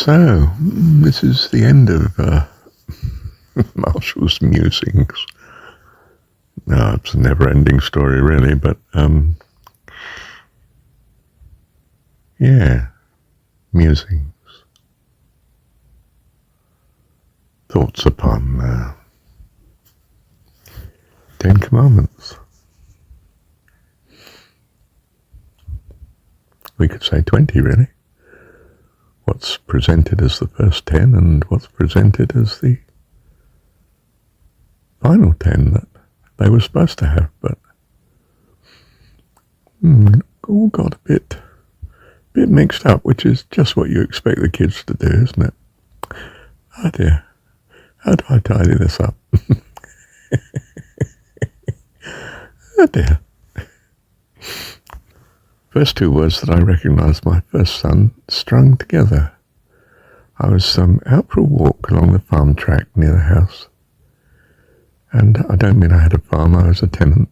So, this is the end of Marshall's musings. No, it's a never-ending story, really, but, yeah, musings. Thoughts upon 10 Commandments. We could say 20, really. What's presented as the first 10 and what's presented as the final 10 that they were supposed to have, but all got a bit mixed up, which is just what you expect the kids to do, isn't it? Oh dear, how do I tidy this up? Oh dear. First two words that I recognised my first son strung together. I was out for a walk along the farm track near the house. And I don't mean I had a farm, I was a tenant.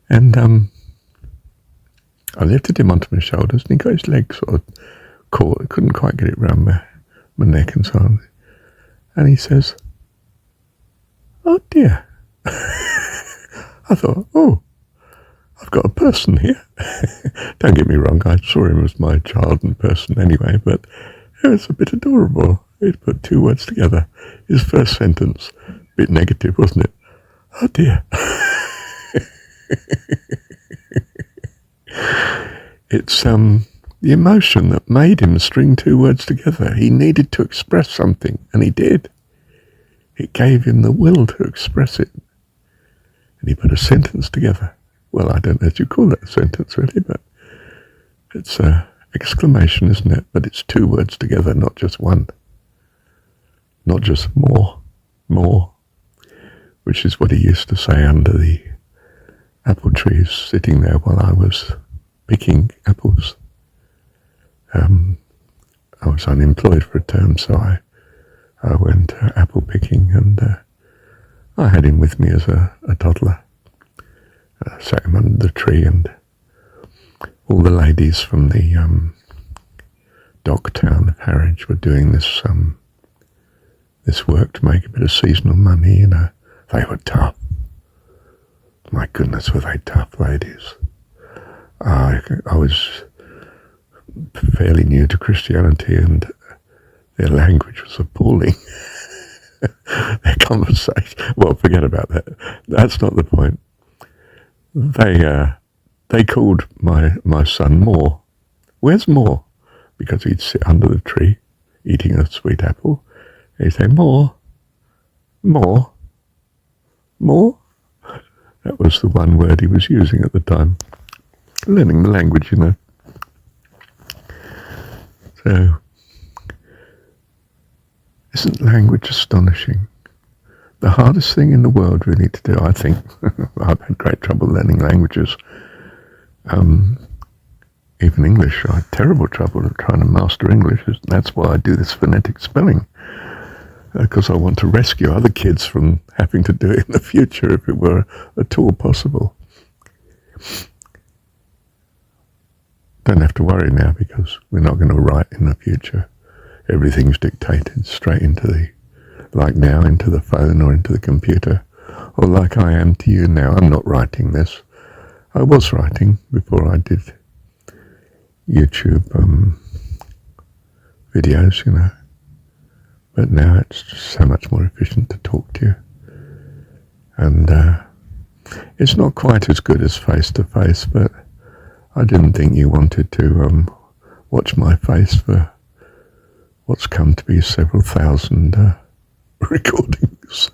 And I lifted him onto my shoulders and he got his legs sort of caught. I couldn't quite get it round my neck and so on. And he says, "Oh dear." I thought, oh, I've got a person here. Don't get me wrong, I saw him as my child and person anyway, but it was a bit adorable. He'd put two words together. His first sentence, a bit negative, wasn't it? Oh dear. It's the emotion that made him string two words together. He needed to express something, and he did. It gave him the will to express it. And he put a sentence together. Well, I don't know if you call that a sentence, really, but it's an exclamation, isn't it? But it's two words together, not just one. Not just more, which is what he used to say under the apple trees, sitting there while I was picking apples. I was unemployed for a term, so I went apple picking, and I had him with me as a toddler. I sat him under the tree, and all the ladies from the dock town of Harwich were doing this work to make a bit of seasonal money. You know, they were tough. My goodness, were they tough ladies. I was fairly new to Christianity, and their language was appalling. Their conversation, well, forget about that. That's not the point. They called my son More. Where's More? Because he'd sit under the tree eating a sweet apple. He'd say, More. That was the one word he was using at the time. Learning the language, you know. So, isn't language astonishing? The hardest thing in the world really to do, I think. I've had great trouble learning languages. Even English, I had terrible trouble trying to master English. That's why I do this phonetic spelling. Because I want to rescue other kids from having to do it in the future if it were at all possible. Don't have to worry now because we're not going to write in the future. Everything's dictated straight into into the phone or into the computer, or like I am to you now. I'm not writing this. I was writing before I did YouTube videos, you know. But now it's just so much more efficient to talk to you. And it's not quite as good as face-to-face, but I didn't think you wanted to watch my face for what's come to be several thousand recordings.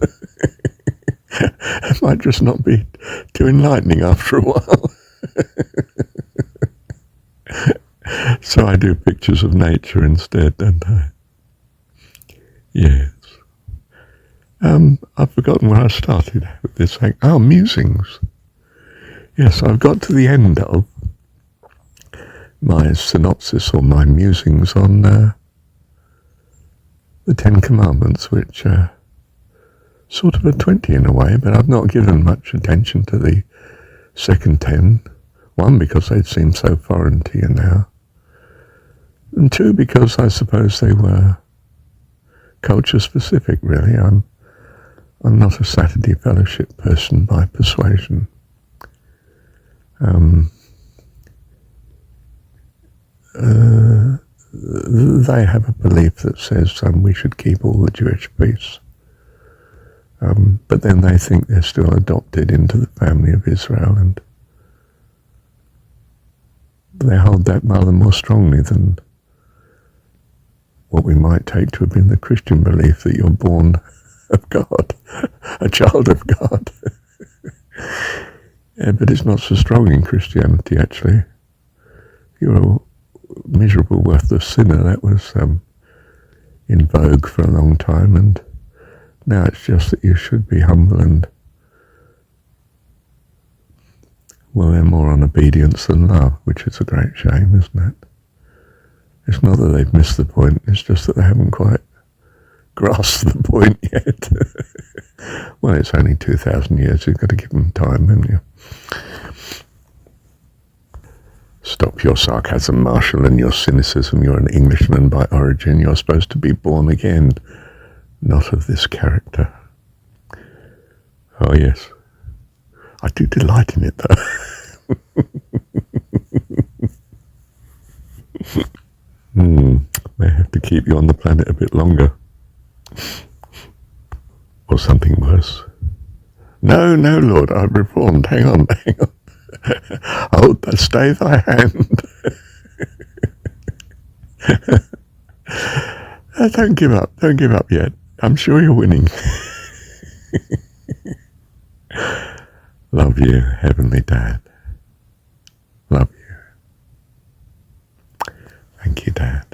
It might just not be too enlightening after a while. So I do pictures of nature instead, don't I? Yes. I've forgotten where I started with this thing. Oh, musings. Yes, I've got to the end of my synopsis or my musings on the 10 Commandments, which are sort of a 20 in a way, but I've not given much attention to the second 10. One, because they seem so foreign to you now. And two, because I suppose they were culture specific, really. I'm not a Saturday Fellowship person by persuasion. They have a belief that says we should keep all the Jewish feasts. But then they think they're still adopted into the family of Israel, and they hold that rather more strongly than what we might take to have been the Christian belief that you're born of God, a child of God. Yeah, but it's not so strong in Christianity, actually. You're a miserable, worthless sinner. That was in vogue for a long time, and now it's just that you should be humble and, well, they're more on obedience than love, which is a great shame, isn't it? It's not that they've missed the point, it's just that they haven't quite grasped the point yet. Well, it's only 2,000 years, you've got to give them time, haven't you? Stop your sarcasm, Marshall, and your cynicism. You're an Englishman by origin. You're supposed to be born again, not of this character. Oh, yes. I do delight in it, though. May have to keep you on the planet a bit longer. Or something worse. No, Lord, I've reformed. Hang on. Hold, stay thy hand. Don't give up yet. I'm sure you're winning. Love you, Heavenly Dad. Love you. Thank you, Dad.